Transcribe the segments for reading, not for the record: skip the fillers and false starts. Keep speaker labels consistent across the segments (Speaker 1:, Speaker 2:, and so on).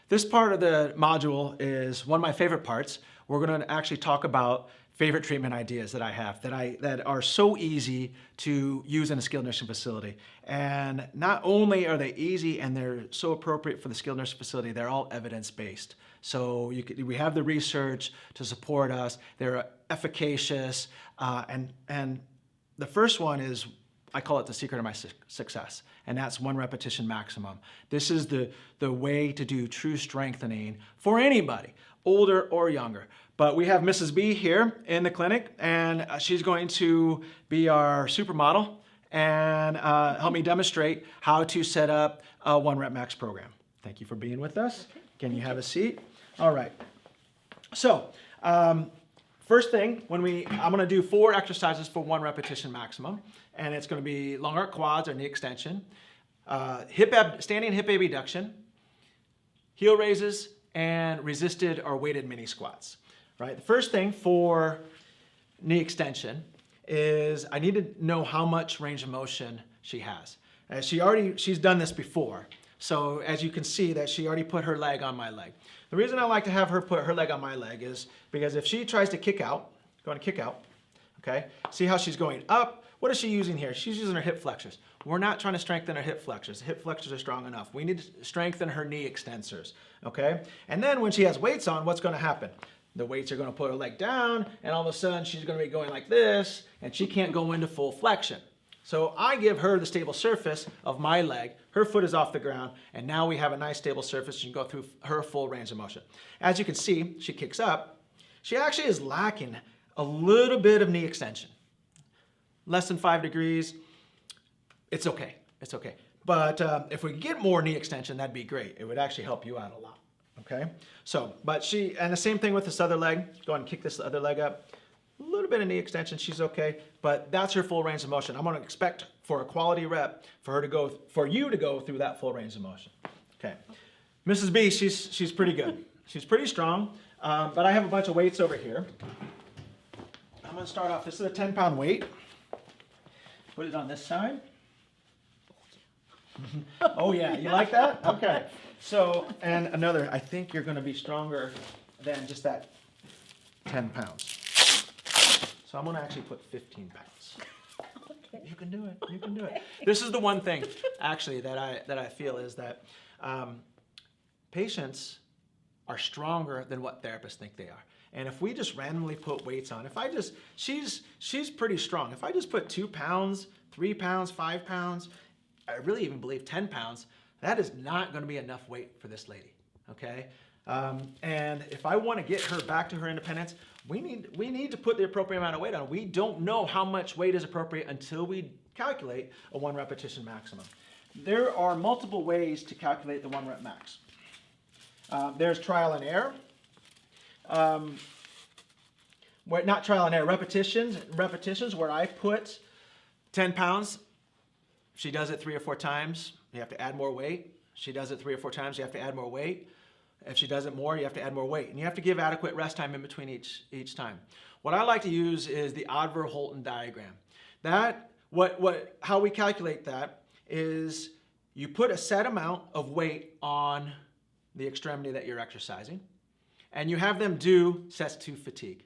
Speaker 1: This part of the module is one of my favorite parts. We're going to actually talk about favorite treatment ideas that I have that are so easy to use in a skilled nursing facility. And not only are they easy and they're so appropriate for the skilled nursing facility, they're all evidence-based. So we have the research to support us. They're efficacious. And the first one is, I call it the secret of my success, and that's 1 repetition maximum. This is the way to do true strengthening for anybody, older or younger. But we have Mrs. B here in the clinic, and she's going to be our supermodel and help me demonstrate how to set up a 1 rep max program. Thank you for being with us.
Speaker 2: Okay.
Speaker 1: Can you have a seat? All right. So, first thing, I'm going to do 4 exercises for 1 repetition maximum, and it's going to be long arc quads or knee extension, standing hip abduction, heel raises, and resisted or weighted mini squats. Right. The first thing for knee extension is I need to know how much range of motion she has. She's done this before. So as you can see that she already put her leg on my leg. The reason I like to have her put her leg on my leg is because if she tries to kick out, okay, see how she's going up? What is she using here? She's using her hip flexors. We're not trying to strengthen her hip flexors. The hip flexors are strong enough. We need to strengthen her knee extensors, okay? And then when she has weights on, what's going to happen? The weights are going to put her leg down, and all of a sudden she's going to be going like this, and she can't go into full flexion. So I give her the stable surface of my leg, her foot is off the ground, and now we have a nice stable surface. She can go through her full range of motion. As you can see, she kicks up. She actually is lacking a little bit of knee extension. Less than 5 degrees, it's okay, it's okay. But if we get more knee extension, that'd be great. It would actually help you out a lot. Okay, so, and the same thing with this other leg. Go ahead and kick this other leg up. A little bit of knee extension, she's okay, but that's her full range of motion. I'm gonna expect for a quality rep for you to go through that full range of motion. Okay, Mrs. B, she's pretty good. She's pretty strong, but I have a bunch of weights over here. I'm gonna start off, this is a 10-pound weight. Put it on this side. Oh yeah, you like that? Okay. So, and another, I think you're going to be stronger than just that 10 pounds. So I'm going to actually put 15 pounds. Okay. You can do it. You can do it. This is the one thing, actually, that I feel is that patients are stronger than what therapists think they are. And if we just randomly put weights on, she's pretty strong. If I just put 2 pounds, 3 pounds, 5 pounds, I really even believe 10 pounds, that is not going to be enough weight for this lady, okay? And if I want to get her back to her independence, we need to put the appropriate amount of weight on. We don't know how much weight is appropriate until we calculate a 1 repetition maximum. There are multiple ways to calculate the 1 rep max. There's trial and error. Not trial and error, repetitions where I put 10 pounds. She does it 3 or 4 times, you have to add more weight. She does it 3 or 4 times, you have to add more weight. If she does it more, you have to add more weight. And you have to give adequate rest time in between each time. What I like to use is the Odver-Holton diagram. How we calculate that is you put a set amount of weight on the extremity that you're exercising, and you have them do sets to fatigue.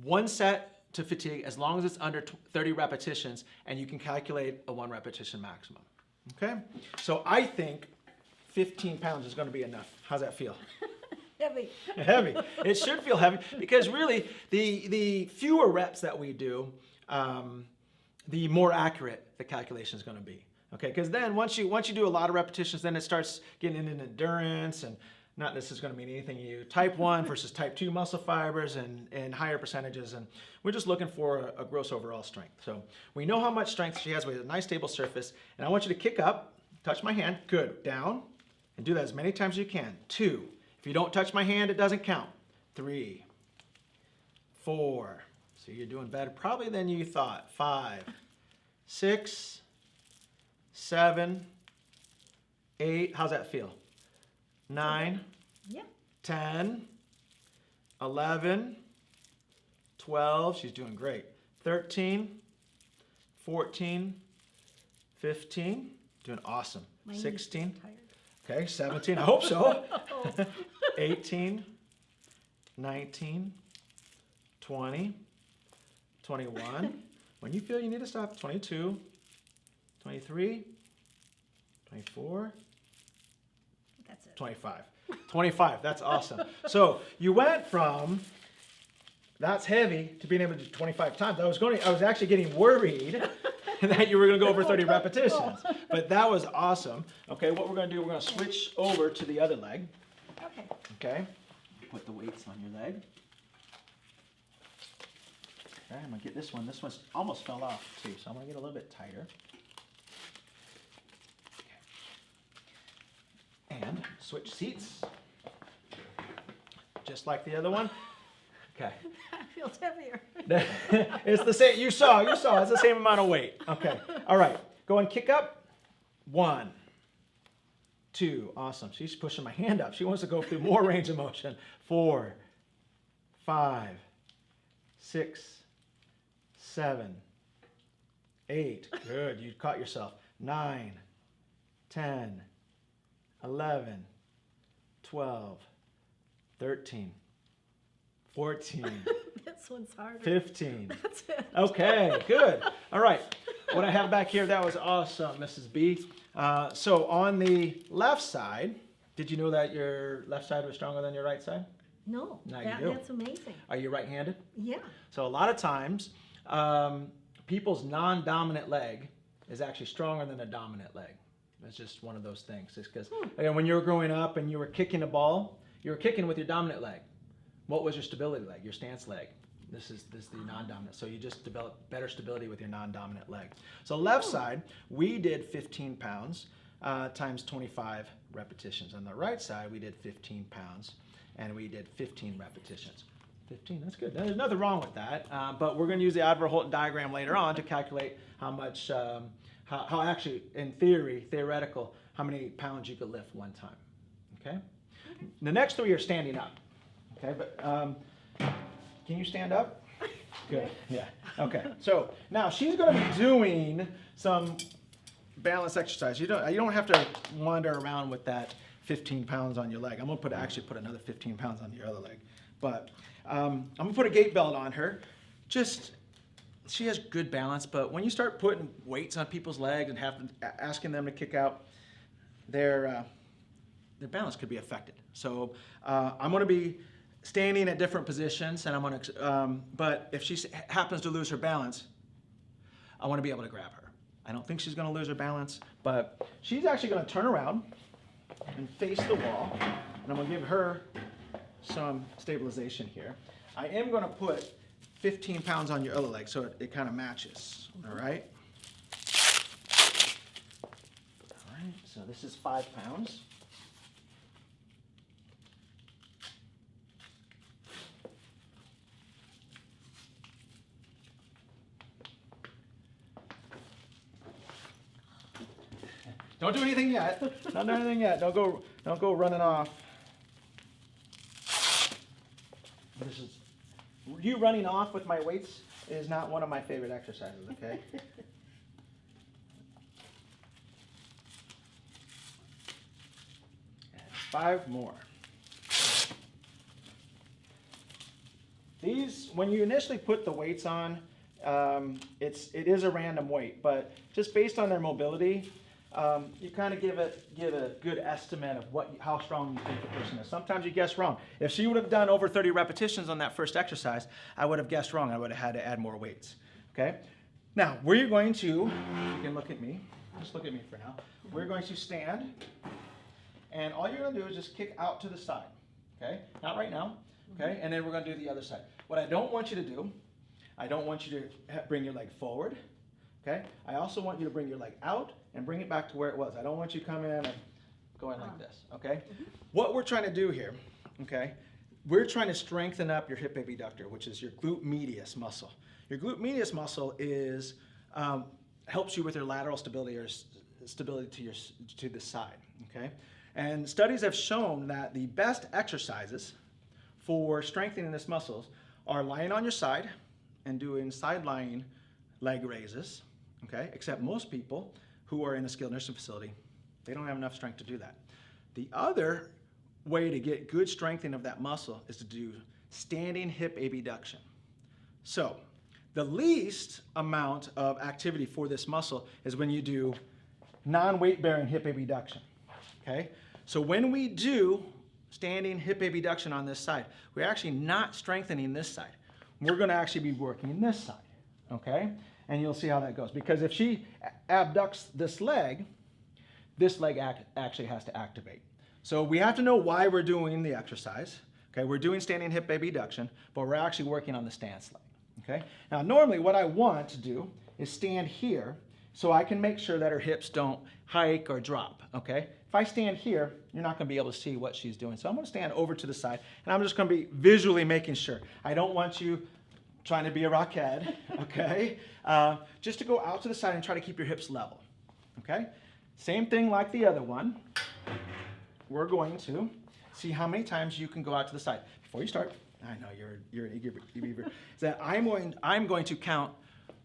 Speaker 1: 1 set to fatigue as long as it's under 30 repetitions, and you can calculate a 1 repetition maximum. Okay? So I think 15 pounds is going to be enough. How's that feel?
Speaker 2: Heavy.
Speaker 1: Heavy. It should feel heavy because really the fewer reps that we do, the more accurate the calculation is going to be. Okay? Because then once you do a lot of repetitions, then it starts getting into endurance, and not this is going to mean anything to you. Type 1 versus type 2 muscle fibers and higher percentages. And we're just looking for a gross overall strength. So we know how much strength she has with a nice stable surface. And I want you to kick up, touch my hand, good, down, and do that as many times as you can. 2. If you don't touch my hand, it doesn't count. 3, 4. So you're doing better probably than you thought. 5, 6, 7, 8. How's that feel? 9,
Speaker 2: Yep.
Speaker 1: 10, 11, 12, she's doing great. 13, 14, 15, doing awesome. 16. Okay, 17, I hope so. 18, 19, 20, 21. When you feel you need to stop, 22, 23, 24,
Speaker 2: That's it.
Speaker 1: 25. 25, that's awesome. So you went from that's heavy to being able to do 25 times. I was actually getting worried that you were going to go over 30 repetitions, but that was awesome. Okay, what we're going to do, we're going to switch over to the other leg.
Speaker 2: Okay.
Speaker 1: Okay, put the weights on your leg. Okay, I'm going to get this one. This one almost fell off too, so I'm going to get a little bit tighter. Okay. And switch seats, just like the other one. Okay.
Speaker 2: That feels heavier.
Speaker 1: It's the same. You saw. It's the same amount of weight. Okay. All right. Go and kick up. 1, 2. Awesome. She's pushing my hand up. She wants to go through more range of motion. 4, 5, 6, 7, 8. Good. You caught yourself. 9, 10, 11, 12, 13. 14.
Speaker 2: This one's harder.
Speaker 1: 15.
Speaker 2: That's it.
Speaker 1: Okay, good. All right. What I have back here, that was awesome, Mrs. B. So on the left side, did you know that your left side was stronger than your right side?
Speaker 2: No,
Speaker 1: Now you do.
Speaker 2: that's amazing.
Speaker 1: Are you right-handed?
Speaker 2: Yeah.
Speaker 1: So a lot of times, people's non-dominant leg is actually stronger than a dominant leg. It's just one of those things. It's because when you were growing up and you were kicking a ball, you were kicking with your dominant leg. What was your stability leg? Your stance leg. This is the non-dominant. So you just develop better stability with your non-dominant leg. So left side, we did 15 pounds times 25 repetitions. On the right side, we did 15 pounds and we did 15 repetitions. 15, that's good. There's nothing wrong with that. But we're going to use the Adler-Holton diagram later on to calculate how much, how actually, in theory, theoretical, how many pounds you could lift one time. Okay? The next 3 are standing up. Okay, but can you stand up? Good, yeah. Okay, so now she's going to be doing some balance exercise. You don't have to wander around with that 15 pounds on your leg. I'm going to actually put another 15 pounds on your other leg. But I'm going to put a gait belt on her. She has good balance, but when you start putting weights on people's legs and asking them to kick out, their balance could be affected. So I'm going to be standing at different positions, and I'm going to, but if she happens to lose her balance, I want to be able to grab her. I don't think she's going to lose her balance, but she's actually going to turn around and face the wall, and I'm going to give her some stabilization here. I am going to put 15 pounds on your other leg so it kind of matches, all right? All right, so this is 5 pounds. Don't do anything yet. Don't do anything yet. Don't go running off. You running off with my weights is not one of my favorite exercises, okay? 5 more. These, when you initially put the weights on, it is a random weight, but just based on their mobility, you kind of give a good estimate of how strong you think the person is. Sometimes you guess wrong. If she would have done over 30 repetitions on that first exercise, I would have guessed wrong. I would have had to add more weights. Okay? Now, we're going to, you can look at me. Just look at me for now. We're going to stand, and all you're going to do is just kick out to the side. Okay? Not right now. Okay? And then we're going to do the other side. What I don't want you to do, I don't want you to bring your leg forward. Okay? I also want you to bring your leg out and bring it back to where it was. I don't want you to come in and go in like this, okay? What we're trying to do here, okay, we're trying to strengthen up your hip abductor, which is your glute medius muscle. Your glute medius muscle is helps you with your lateral stability or stability to the side, okay? And studies have shown that the best exercises for strengthening this muscles are lying on your side and doing side-lying leg raises, okay? Except most people who are in a skilled nursing facility, they don't have enough strength to do that. The other way to get good strengthening of that muscle is to do standing hip abduction. So the least amount of activity for this muscle is when you do non-weight bearing hip abduction. Okay? So when we do standing hip abduction on this side, we're actually not strengthening this side. We're going to actually be working this side. Okay? And you'll see how that goes. Because if she abducts this leg actually has to activate. So we have to know why we're doing the exercise. Okay, we're doing standing hip abduction, but we're actually working on the stance leg. Okay, now normally what I want to do is stand here so I can make sure that her hips don't hike or drop. Okay, if I stand here, you're not going to be able to see what she's doing. So I'm going to stand over to the side, and I'm just going to be visually making sure. I don't want you trying to be a rockhead. Okay, just to go out to the side and try to keep your hips level. Okay, same thing like the other one. We're going to see how many times you can go out to the side. Before you start, I know you're an eager beaver. Is that I'm going to count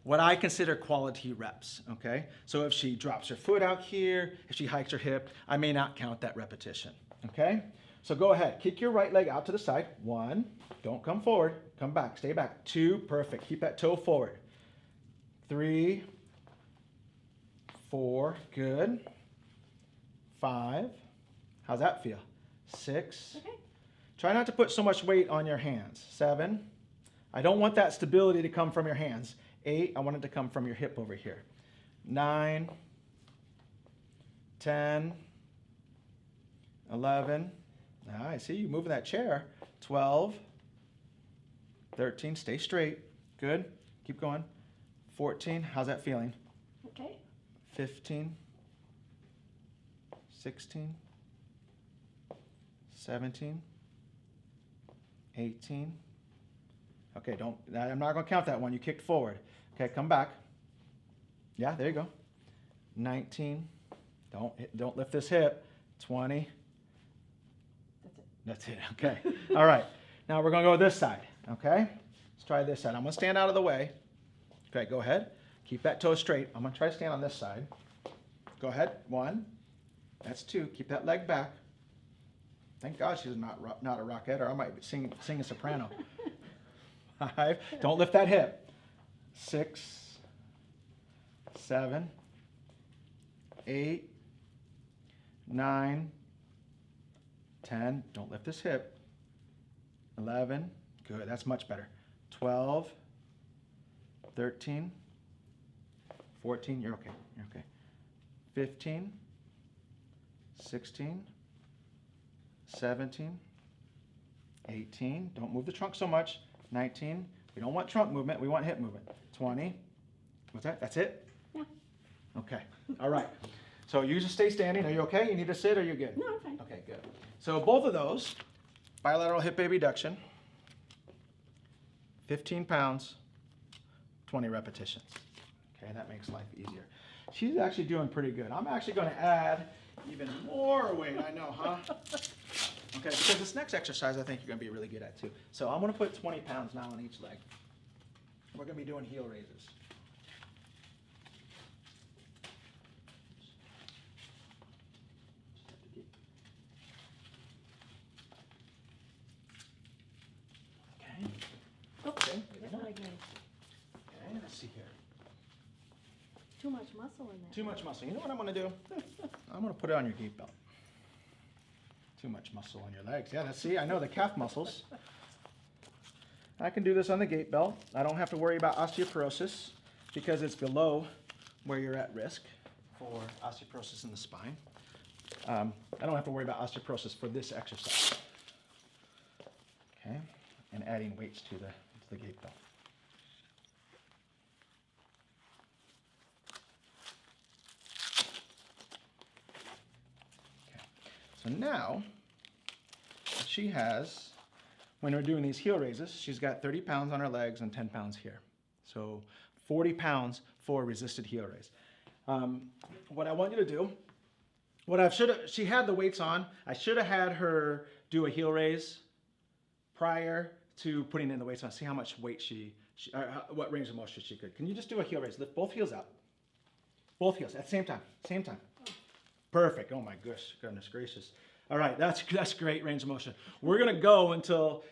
Speaker 1: what I consider quality reps. Okay, so if she drops her foot out here, if she hikes her hip, I may not count that repetition. Okay, so go ahead, kick your right leg out to the side. 1, don't come forward, come back, stay back. 2, perfect, keep that toe forward. 3, 4, good. 5. How's that feel? 6.
Speaker 2: Okay.
Speaker 1: Try not to put so much weight on your hands. 7. I don't want that stability to come from your hands. 8. I want it to come from your hip over here. 9. 10. 11. I see you moving that chair. 12. 13. Stay straight. Good. Keep going. 14. How's that feeling?
Speaker 2: Okay.
Speaker 1: 15. 16. 17, 18. Okay, I'm not going to count that one. You kicked forward. Okay, come back. Yeah, there you go. 19. Don't lift this hip. 20.
Speaker 2: That's it.
Speaker 1: That's it. Okay. All right. Now we're going to go this side. Okay? Let's try this side. I'm going to stand out of the way. Okay, go ahead. Keep that toe straight. I'm going to try to stand on this side. Go ahead. 1. That's 2. Keep that leg back. Thank God she's not a rockette, or I might sing a soprano. 5. Don't lift that hip. 6, 7, 8, 9, 10. Don't lift this hip. 11. Good. That's much better. 12, 13, 14. You're okay. You're okay. 15, 16. 17, 18, don't move the trunk so much. 19, we don't want trunk movement, we want hip movement. 20, what's that? That's it?
Speaker 2: Yeah.
Speaker 1: Okay, all right. So you just stay standing. Are you okay? You need to sit, or are you good?
Speaker 2: No, I'm fine.
Speaker 1: Okay, good. So both of those, bilateral hip abduction, 15 pounds, 20 repetitions. Okay, that makes life easier. She's actually doing pretty good. I'm actually going to add even more weight, I know, huh? Okay, so this next exercise I think you're going to be really good at too. So I'm going to put 20 pounds now on each leg. We're going to be doing heel raises. Okay.
Speaker 2: Okay. That leg raise.
Speaker 1: Okay, let's see here.
Speaker 2: Too much muscle in there.
Speaker 1: Too much muscle. You know what I'm going to do? I'm going to put it on your gait belt. Too much muscle on your legs. Yeah, see, I know the calf muscles. I can do this on the gait belt. I don't have to worry about osteoporosis because it's below where you're at risk for osteoporosis in the spine. I don't have to worry about osteoporosis for this exercise. Okay, and adding weights to the gait belt. So now, she has, when we're doing these heel raises, she's got 30 pounds on her legs and 10 pounds here. So 40 pounds for a resisted heel raise. What I want you to do, she had the weights on. I should have had her do a heel raise prior to putting in the weights on. See how much weight what range of motion she could. Can you just do a heel raise? Lift both heels out. Both heels at the same time. Same time. Perfect. Oh my goodness gracious. All right, that's great range of motion. We're gonna go until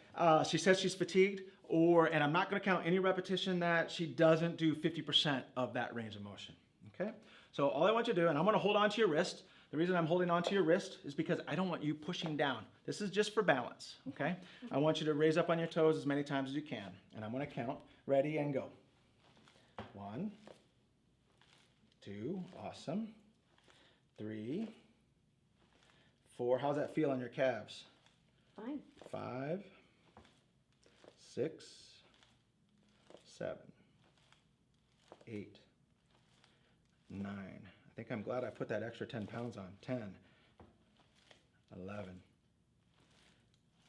Speaker 1: she says she's fatigued, and I'm not gonna count any repetition that she doesn't do 50% of that range of motion, okay? So all I want you to do, and I'm gonna hold on to your wrist. The reason I'm holding on to your wrist is because I don't want you pushing down. This is just for balance, okay? I want you to raise up on your toes as many times as you can, and I'm gonna count. Ready and go. 1, 2, awesome. 3, 4, how's that feel on your calves?
Speaker 2: Fine.
Speaker 1: 5, 6, 7, 8, 9. I think I'm glad I put that extra 10 pounds on. 10, 11,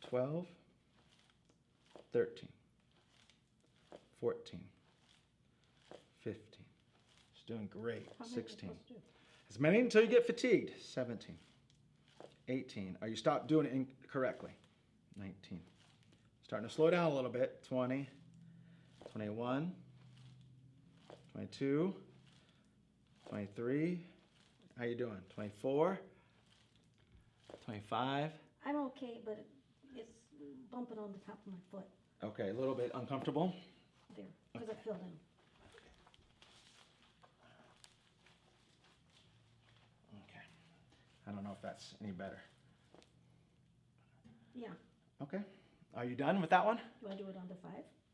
Speaker 1: 12, 13, 14, 15. She's doing great.
Speaker 2: How many are you
Speaker 1: 16.
Speaker 2: supposed to do?
Speaker 1: As many until you get fatigued. 17, 18. Or you stop doing it incorrectly. 19. Starting to slow down a little bit. 20, 21, 22, 23. How you doing? 24, 25.
Speaker 2: I'm okay, but it's bumping on the top of my foot
Speaker 1: Okay, a little bit uncomfortable.
Speaker 2: there, because I filled in.
Speaker 1: Okay. I don't know if that's any better.
Speaker 2: Yeah.
Speaker 1: Okay. Are you done with that one?
Speaker 2: Do I do it on the 5?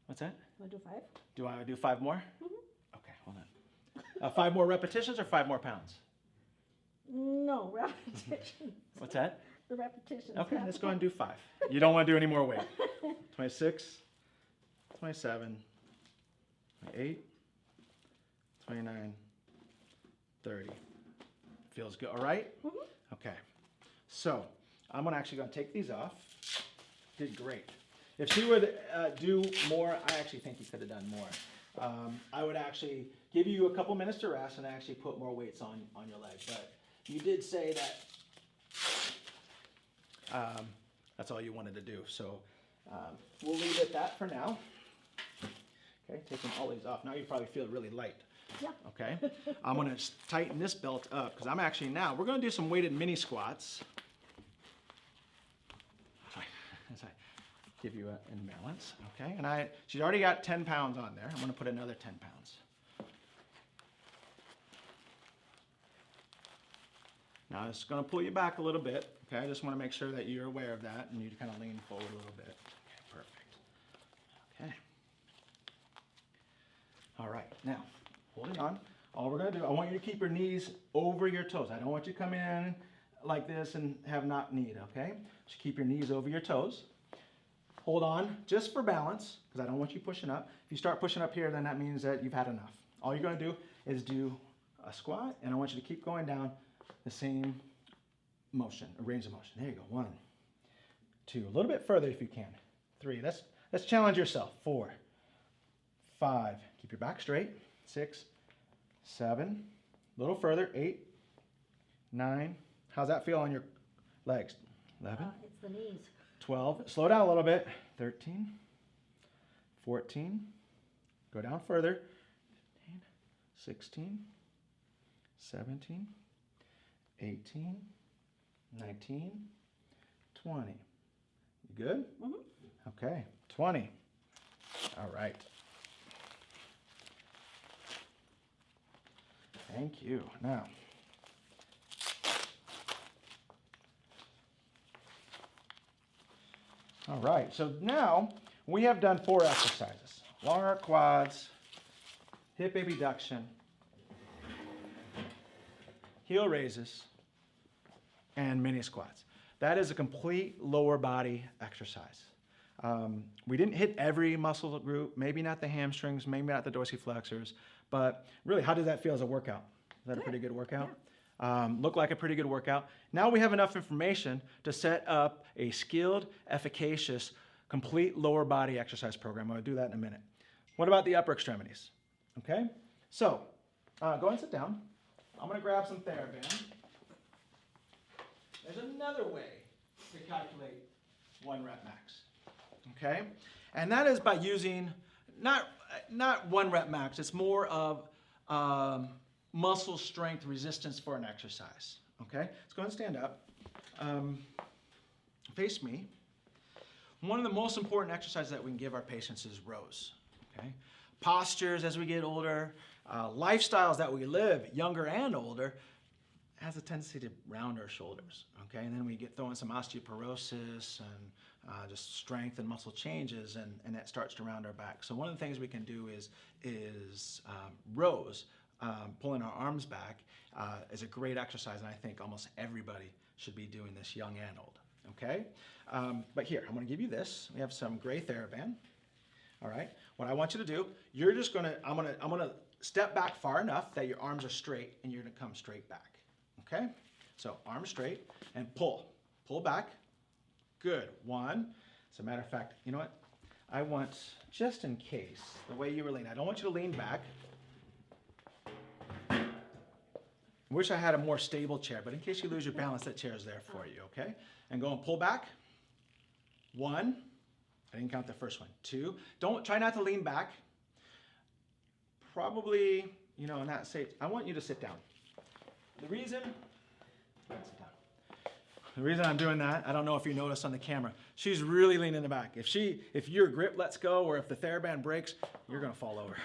Speaker 1: What's that?
Speaker 2: Do I do 5?
Speaker 1: Do I do 5 more?
Speaker 2: Mhm.
Speaker 1: Okay, hold on. 5 more repetitions or 5 more pounds?
Speaker 2: No, repetitions.
Speaker 1: What's that?
Speaker 2: The repetitions.
Speaker 1: Okay, let's go ahead and do 5. You don't want to do any more weight. 26, 27, 28, 29, 30. Feels good, all right?
Speaker 2: Mhm.
Speaker 1: Okay, so I'm actually going to take these off. Did great. If she would do more, I actually think you could have done more. I would actually give you a couple minutes to rest and actually put more weights on your leg. But you did say that that's all you wanted to do. So we'll leave it at that for now. Okay, taking all these off. Now you probably feel really light.
Speaker 2: Yeah.
Speaker 1: Okay, I'm going to tighten this belt up because I'm actually we're going to do some weighted mini squats. As I give you an imbalance, okay? And she's already got 10 pounds on there. I'm going to put another 10 pounds. Now it's going to pull you back a little bit, okay? I just want to make sure that you're aware of that and you kind of lean forward a little bit. Okay, perfect. Okay. All right, now, holding on. All we're going to do, I want you to keep your knees over your toes. I don't want you to come in like this and have not kneed, okay? Just keep your knees over your toes. Hold on just for balance because I don't want you pushing up. If you start pushing up here, then that means that you've had enough. All you're going to do is do a squat, and I want you to keep going down the same motion, a range of motion. There you go. 1, 2, a little bit further if you can. 3, let's challenge yourself. 4, 5, keep your back straight. 6, 7, a little further. 8, 9, how's that feel on your legs? 11,
Speaker 2: It's the knees.
Speaker 1: 12, slow down a little bit. 13, 14, go down further. 15, 16, 17, 18, 19, 20. You good?
Speaker 2: Mhm.
Speaker 1: Okay, 20. All right. Thank you. Now, all right, so now we have done 4 exercises. Long arc quads, hip abduction, heel raises, and mini squats. That is a complete lower body exercise. We didn't hit every muscle group, maybe not the hamstrings, maybe not the dorsiflexors, but really, how did that feel as a workout? Is that a pretty good workout? Looked like a pretty good workout. Now we have enough information to set up a skilled, efficacious, complete lower body exercise program. I'll do that in a minute. What about the upper extremities? Okay, so go ahead and sit down. I'm going to grab some TheraBand. There's another way to calculate 1 rep max. Okay, and that is by using not 1 rep max. It's more of muscle strength resistance for an exercise. Okay, let's go ahead and stand up. face me. One of the most important exercises that we can give our patients is rows. Okay? Postures as we get older, lifestyles that we live, younger and older, has a tendency to round our shoulders. Okay? And then we get throwing some osteoporosis and just strength and muscle changes, and that starts to round our back. So one of the things we can do is rows, pulling our arms back, is a great exercise, and I think almost everybody should be doing this, young and old. Okay? But here, I'm going to give you this. We have some gray TheraBand. All right? What I want you to do, you're just going to, I'm going to step back far enough that your arms are straight, and you're going to come straight back. Okay? So arms straight, and pull. Pull back. Good. One. As a matter of fact, you know what? I want, just in case, the way you were leaning, I don't want you to lean back. Wish I had a more stable chair, but in case you lose your balance, that chair is there for you, okay? And go and pull back. One. I didn't count the first one. Two. Try not to lean back. Probably, in that state, I want you to sit down. The reason I'm doing that, I don't know if you noticed on the camera, she's really leaning in the back. If your grip lets go or if the TheraBand breaks, you're gonna fall over.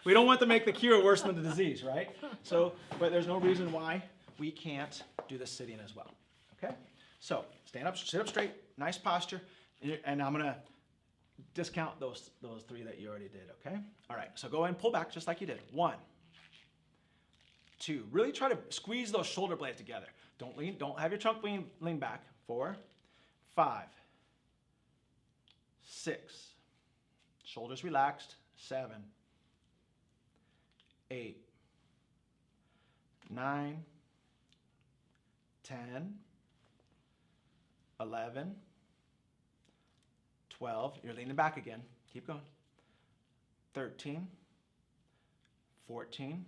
Speaker 1: We don't want to make the cure worse than the disease, right? But there's no reason why we can't do this sitting as well, okay? So stand up, sit up straight, nice posture, and I'm gonna discount those three that you already did, okay? All right, so go ahead and pull back just like you did. One, two, really try to squeeze those shoulder blades together. Don't have your trunk lean back. 4, 5, 6, shoulders relaxed. 7, 8, 9, 10, 11, 12, you're leaning back again. Keep going. 13, 14,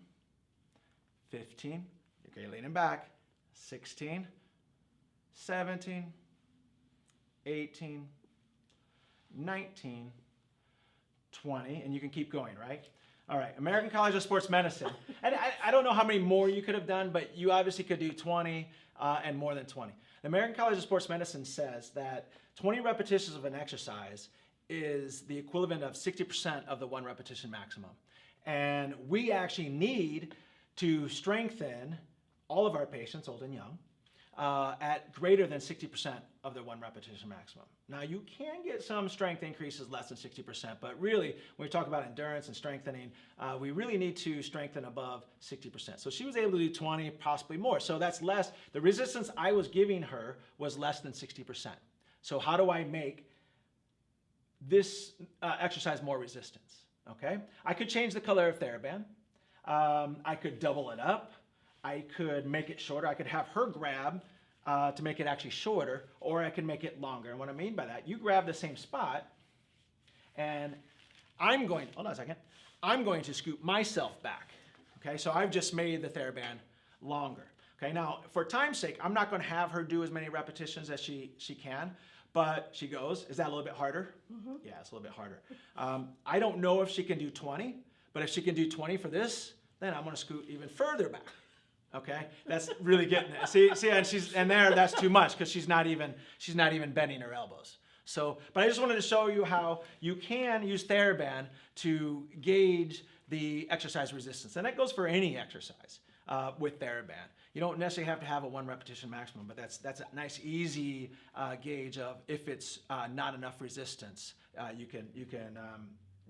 Speaker 1: 15, you're leaning back. 16, 17, 18, 19, 20, and you can keep going, right? All right, American College of Sports Medicine. And I don't know how many more you could have done, but you obviously could do 20 and more than 20. The American College of Sports Medicine says that 20 repetitions of an exercise is the equivalent of 60% of the 1 repetition maximum. And we actually need to strengthen all of our patients, old and young, at greater than 60% of their 1 repetition maximum. Now, you can get some strength increases less than 60%, but really, when we talk about endurance and strengthening, we really need to strengthen above 60%. So she was able to do 20, possibly more. So that's less. The resistance I was giving her was less than 60%. So how do I make this exercise more resistance? Okay, I could change the color of TheraBand. I could double it up. I could make it shorter. I could have her grab to make it actually shorter, or I can make it longer. And what I mean by that, you grab the same spot, and I'm going to scoop myself back. Okay, so I've just made the TheraBand longer. Okay, now for time's sake, I'm not going to have her do as many repetitions as she can, but she goes. Is that a little bit harder? Mm-hmm. Yeah, it's a little bit harder. I don't know if she can do 20, but if she can do 20 for this, then I'm going to scoot even further back. Okay, that's really getting it. See, and that's too much because she's not even bending her elbows. So, but I just wanted to show you how you can use TheraBand to gauge the exercise resistance, and that goes for any exercise with TheraBand. You don't necessarily have to have a 1 repetition maximum, but that's a nice, easy gauge of if it's not enough resistance. You can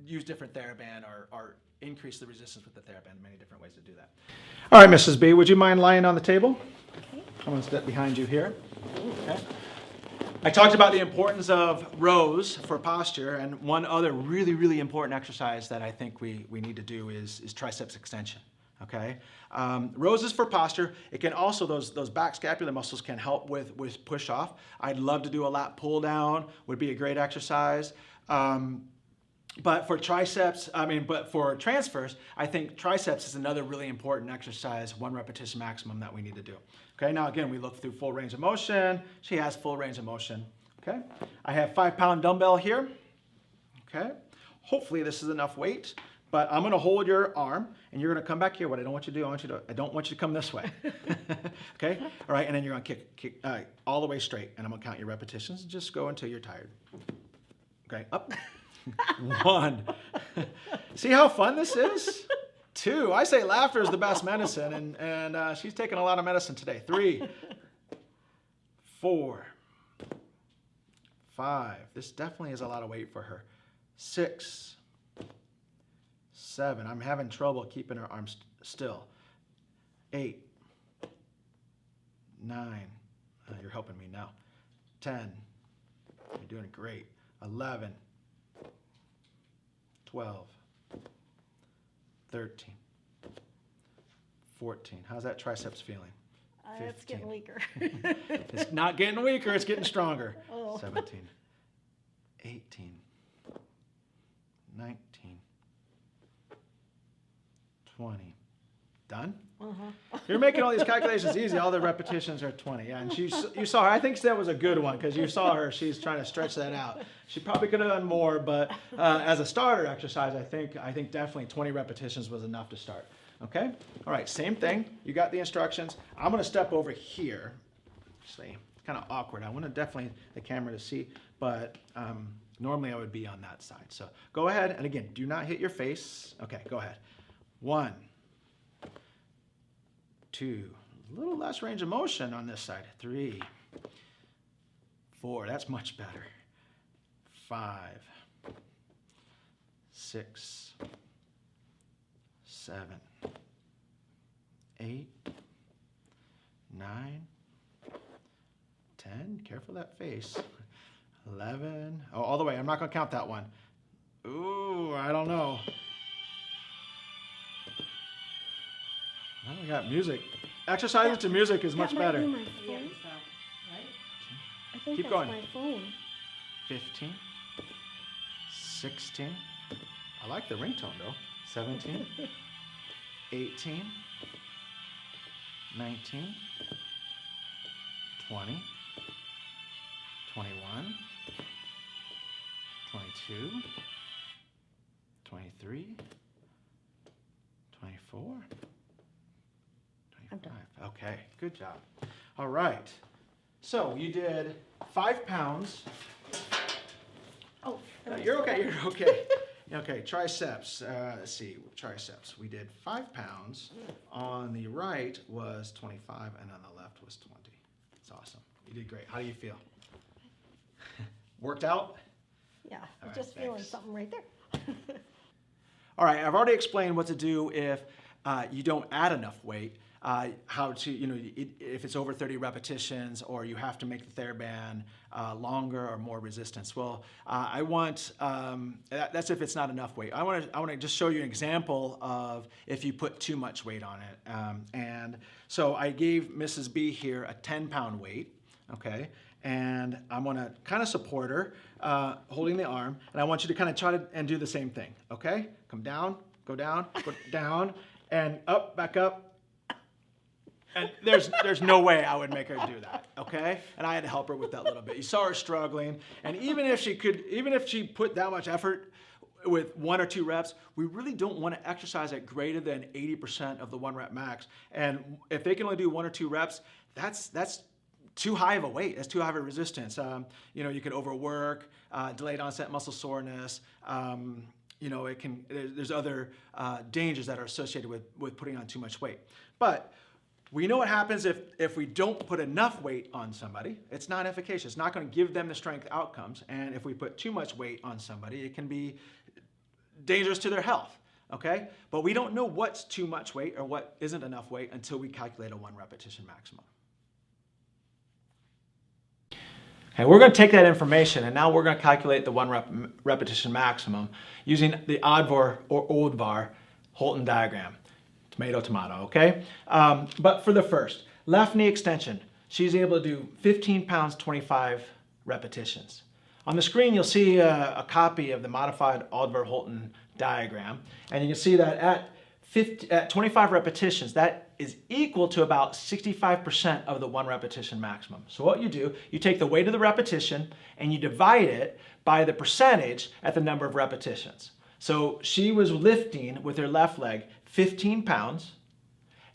Speaker 1: use different TheraBand or increase the resistance with the TheraBand. Many different ways to do that. All right, Mrs. B, would you mind lying on the table? Okay. I'm going to step behind you here. Okay. I talked about the importance of rows for posture, and one other really, really important exercise that I think we need to do is triceps extension. Okay, rows is for posture. It can also, those back scapular muscles can help with push off. I'd love to do a lat pull down, would be a great exercise. But for for transfers, I think triceps is another really important exercise, 1 repetition maximum that we need to do. Okay, now again, we look through full range of motion. She has full range of motion. Okay, I have 5-pound dumbbell here. Okay, hopefully this is enough weight, But I'm gonna hold your arm and you're gonna come back here. What I don't want you to do, I don't want you to come this way. Okay? All right, and then you're gonna kick all the way straight. And I'm gonna count your repetitions. Just go until you're tired. Okay, up. 1. See how fun this is? 2. I say laughter is the best medicine, and she's taking a lot of medicine today. 3, 4, 5. This definitely is a lot of weight for her. 6, 7. I'm having trouble keeping her arms still. 8, 9. You're helping me now. 10. You're doing great. 11, 12, 13, 14. How's that triceps feeling?
Speaker 2: It's getting weaker.
Speaker 1: It's not getting weaker, it's getting stronger.
Speaker 2: Oh.
Speaker 1: 17, 18, 19, 20. Done? You're making all these calculations easy. All the repetitions are 20. Yeah, and you saw her. I think that was a good one because you saw her. She's trying to stretch that out. She probably could have done more, but as a starter exercise, I think definitely 20 repetitions was enough to start. Okay? All right, same thing. You got the instructions. I'm going to step over here. Actually, it's kind of awkward. I want to definitely the camera to see, but normally I would be on that side. So go ahead, and again, do not hit your face. Okay, go ahead. 1, 2, a little less range of motion on this side. 3, 4, that's much better. 5, 6, 7, 8, 9, 10. Careful of that face. 11. Oh, all the way. I'm not going to count that one. Ooh, I don't know. Now we got music. Exercising to music is much better.
Speaker 2: That might be my phone. I think
Speaker 1: Keep
Speaker 2: that's
Speaker 1: going.
Speaker 2: my phone.
Speaker 1: 15, 16. I like the ringtone though. 17, 18, 19, 20, 21, 22, 23, 24, 25. Okay, good job. All right. So you did 5 pounds.
Speaker 2: Oh,
Speaker 1: You're okay. You're okay. Okay, triceps. Let's see, triceps. We did 5 pounds. On the right was 25, and on the left was 20. It's awesome. You did great. How do you feel? Worked out?
Speaker 2: yeah,
Speaker 1: All
Speaker 2: I'm
Speaker 1: right,
Speaker 2: just feeling
Speaker 1: thanks.
Speaker 2: something right there.
Speaker 1: All right, I've already explained what to do if you don't add enough weight. How to, if it's over 30 repetitions, or you have to make the TheraBand longer or more resistance. Well, I want, that's if it's not enough weight. I want to just show you an example of if you put too much weight on it. And so I gave Mrs. B here a 10-pound weight, okay? And I'm going to kind of support her, holding the arm, and I want you to kind of try to and do the same thing, okay? Come down, go down, and up, back up. And there's no way I would make her do that, okay? And I had to help her with that little bit. You saw her struggling, and even if she put that much effort with 1 or 2 reps, we really don't want to exercise at greater than 80% of the 1 rep max. And if they can only do 1 or 2 reps, that's too high of a weight. That's too high of a resistance. You could overwork, delayed onset muscle soreness. There's other dangers that are associated with putting on too much weight. But we know what happens if we don't put enough weight on somebody. It's not efficacious. It's not going to give them the strength outcomes. And if we put too much weight on somebody, it can be dangerous to their health, okay? But we don't know what's too much weight or what isn't enough weight until we calculate a 1 repetition maximum. Okay, we're going to take that information and now we're going to calculate the 1 repetition maximum using the Odvar or Oldvar Holton diagram. Tomato, tomato, okay? But for the first, left knee extension. She's able to do 15 pounds, 25 repetitions. On the screen, you'll see a copy of the modified Odvar-Holton diagram. And you can see that at 25 repetitions, that is equal to about 65% of the 1 repetition maximum. So what you do, you take the weight of the repetition and you divide it by the percentage at the number of repetitions. So she was lifting with her left leg 15 pounds,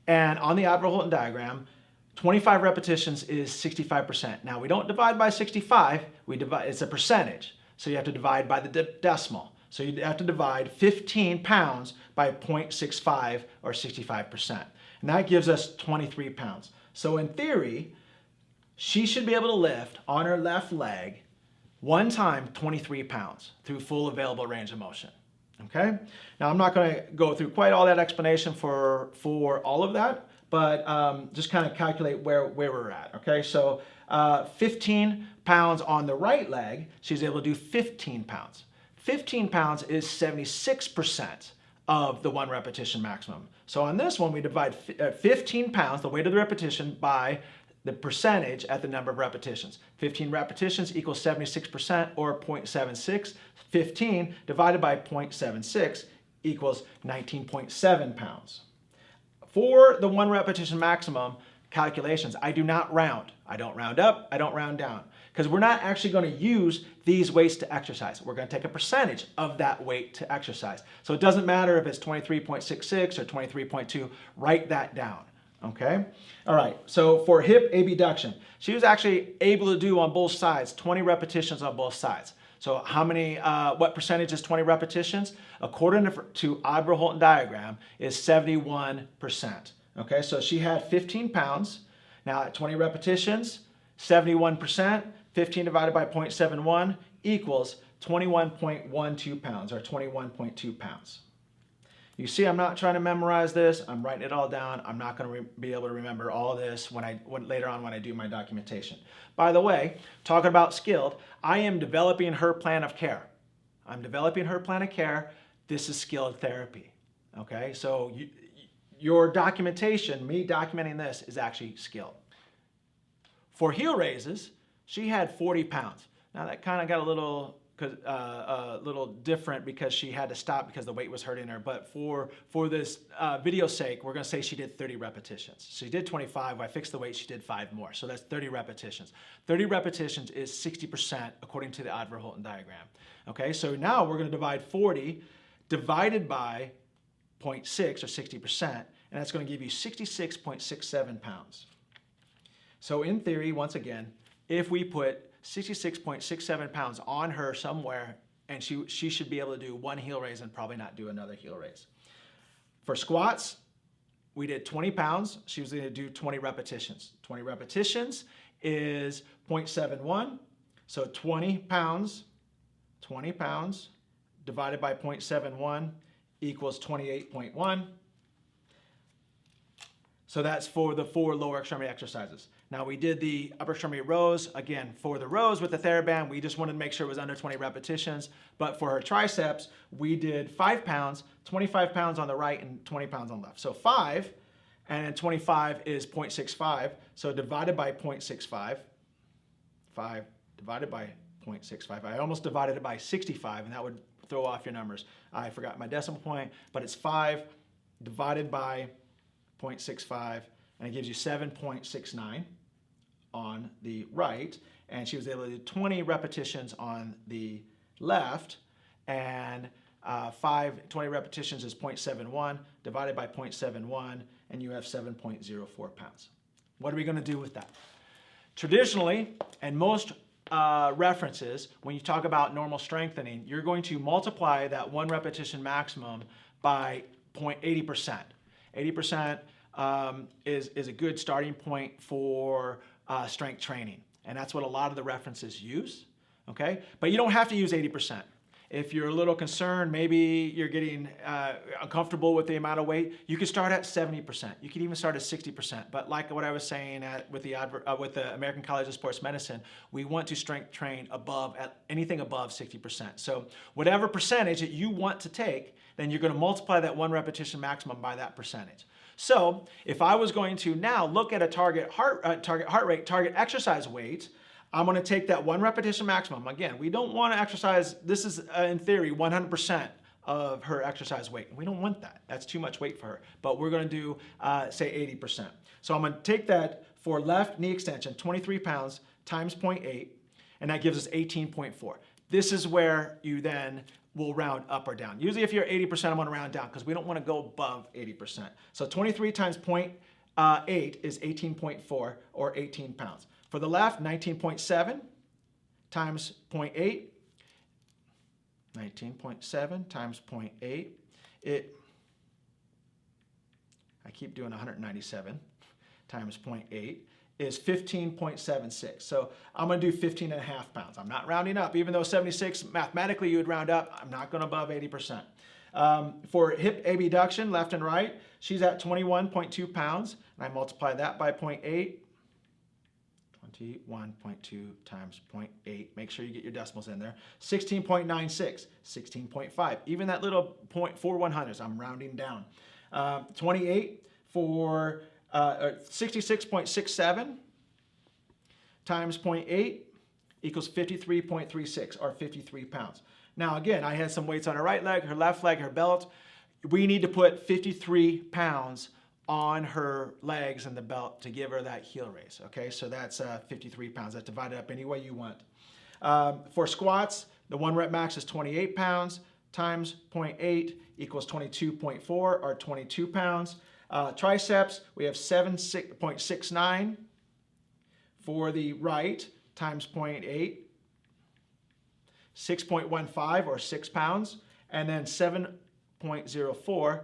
Speaker 1: and on the Adler-Holton diagram, 25 repetitions is 65%. Now we don't divide by 65, it's a percentage. So you have to divide by the decimal. So you have to divide 15 pounds by 0.65 or 65%. And that gives us 23 pounds. So in theory, she should be able to lift on her left leg one time 23 pounds through full available range of motion. Okay? Now I'm not going to go through quite all that explanation for all of that, but just kind of calculate where we're at. Okay? So 15 pounds on the right leg, she's able to do 15 pounds. 15 pounds is 76% of the 1 repetition maximum. So on this one, we divide 15 pounds, the weight of the repetition, by the percentage at the number of repetitions. 15 repetitions equals 76% or 0.76. 15 divided by 0.76 equals 19.7 pounds. For the 1 repetition maximum calculations, I do not round. I don't round up, I don't round down, because we're not actually going to use these weights to exercise. We're going to take a percentage of that weight to exercise. So it doesn't matter if it's 23.66 or 23.2, write that down. Okay? All right, so for hip abduction, she was actually able to do on both sides, 20 repetitions on both sides. So how many, what percentage is 20 repetitions? According to Adler-Holton diagram, is 71%. Okay, so she had 15 pounds. Now at 20 repetitions, 71%, 15 divided by 0.71 equals 21.12 pounds or 21.2 pounds. You see, I'm not trying to memorize this. I'm writing it all down. I'm not going to be able to remember all this later on when I do my documentation. By the way, talking about skilled, I am developing her plan of care. I'm developing her plan of care. This is skilled therapy. Okay, so your documentation, me documenting this, is actually skilled. For heel raises, she had 40 pounds. Now that kind of got a little different because she had to stop because the weight was hurting her. But for this video's sake, we're going to say she did 30 repetitions. She did 25. I fixed the weight. She did 5 more. So that's 30 repetitions. 30 repetitions is 60% according to the Adler-Holton diagram. Okay, so now we're going to divide 40 divided by 0.6 or 60%, and that's going to give you 66.67 pounds. So in theory, once again, if we put 66.67 pounds on her somewhere, and she should be able to do 1 heel raise and probably not do another heel raise. For squats, we did 20 pounds. She was going to do 20 repetitions. 20 repetitions is 0.71. So 20 pounds divided by 0.71 equals 28.1. So that's for the 4 lower extremity exercises. Now we did the upper extremity rows. Again, for the rows with the TheraBand, we just wanted to make sure it was under 20 repetitions. But for her triceps, we did 5 pounds, 25 pounds on the right and 20 pounds on the left. So 5, and then 25 is 0.65. So divided by 0.65, 5 divided by 0.65. I almost divided it by 65, and that would throw off your numbers. I forgot my decimal point, but it's 5 divided by 0.65, and it gives you 7.69 on the right, and she was able to do 20 repetitions on the left, and 20 repetitions is 0.71 divided by 0.71, and you have 7.04 pounds. What are we going to do with that? Traditionally, and most references, when you talk about normal strengthening, you're going to multiply that 1 repetition maximum by 80%. 80% is a good starting point for strength training. And that's what a lot of the references use, okay? But you don't have to use 80%. If you're a little concerned, maybe you're getting uncomfortable with the amount of weight, you can start at 70%. You can even start at 60%. But like what I was saying with the American College of Sports Medicine, we want to strength train anything above 60%. So whatever percentage that you want to take, then you're going to multiply that 1 repetition maximum by that percentage. So if I was going to now look at a target heart rate, target exercise weight, I'm going to take that 1 repetition maximum. Again, we don't want to exercise, this is in theory 100% of her exercise weight. We don't want that. That's too much weight for her. But we're going to do, say, 80%. So I'm going to take that for left knee extension, 23 pounds times 0.8, and that gives us 18.4. This is where you then will round up or down. Usually if you're 80%, I'm gonna round down because we don't wanna go above 80%. So 23 times 0.8 is 18.4 or 18 pounds. For the left, 19.7 times 0.8, 19.7 times 0.8, I keep doing 197 times 0.8 is 15.76. So I'm gonna do 15 and a half pounds. I'm not rounding up, even though 76, mathematically you would round up, I'm not going above 80%. For hip abduction, left and right, she's at 21.2 pounds, and I multiply that by 0.8, 21.2 times 0.8, make sure you get your decimals in there, 16.96, 16.5, even that little 0.4100s, I'm rounding down. 28 for 66.67 times 0.8 equals 53.36 or 53 pounds. Now again, I had some weights on her right leg, her left leg, her belt. We need to put 53 pounds on her legs and the belt to give her that heel raise. Okay, so that's 53 pounds. That's divided up any way you want. For squats, the 1 rep max is 28 pounds times 0.8 equals 22.4 or 22 pounds. Triceps, we have 7.69 for the right times 0.8, 6.15 or 6 pounds, and then 7.04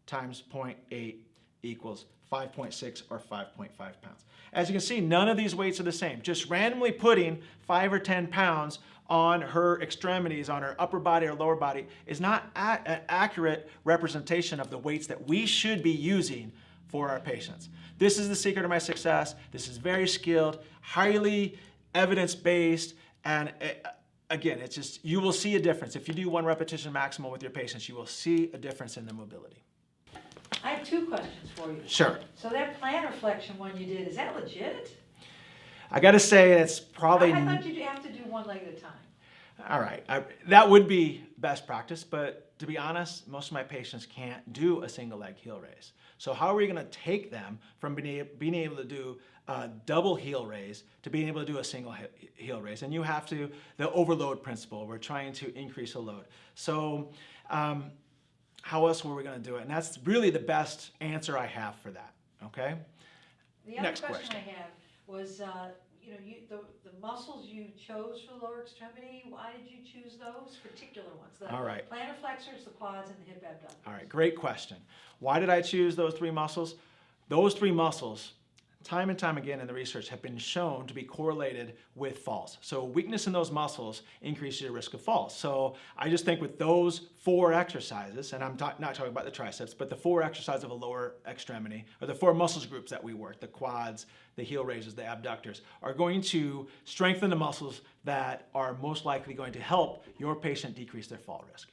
Speaker 1: times 0.8 equals 5.6 or 5.5 pounds. As you can see, none of these weights are the same. Just randomly putting 5 or 10 pounds on her extremities, on her upper body or lower body, is not an accurate representation of the weights that we should be using for our patients. This is the secret of my success. This is very skilled, highly evidence-based, and again, it's just, you will see a difference. If you do 1 repetition maximum with your patients, you will see a difference in their mobility.
Speaker 3: I have 2 questions for you.
Speaker 1: Sure.
Speaker 3: So that plantar flexion one you did, is that legit?
Speaker 1: I gotta say, it's probably...
Speaker 3: I thought you'd have to do 1 leg at a time.
Speaker 1: All right, that would be best practice, but to be honest, most of my patients can't do a single leg heel raise. So how are we gonna take them from being able to do a double heel raise to being able to do a single heel raise? And you have to, the overload principle, we're trying to increase the load. So how else were we gonna do it? And that's really the best answer I have for that, okay?
Speaker 3: The other
Speaker 1: Next
Speaker 3: question I have was, you know, the muscles you chose for the lower extremity, why did you choose those particular ones? The
Speaker 1: All right.
Speaker 3: plantar flexors, the quads, and the hip abductors.
Speaker 1: All right, great question. Why did I choose those 3 muscles? Those 3 muscles, time and time again in the research, have been shown to be correlated with falls. So weakness in those muscles increases your risk of falls. So I just think with those 4 exercises, and I'm not talking about the triceps, but the 4 exercises of a lower extremity, or the 4 muscles groups that we work, the quads, the heel raises, the abductors, are going to strengthen the muscles that are most likely going to help your patient decrease their fall risk.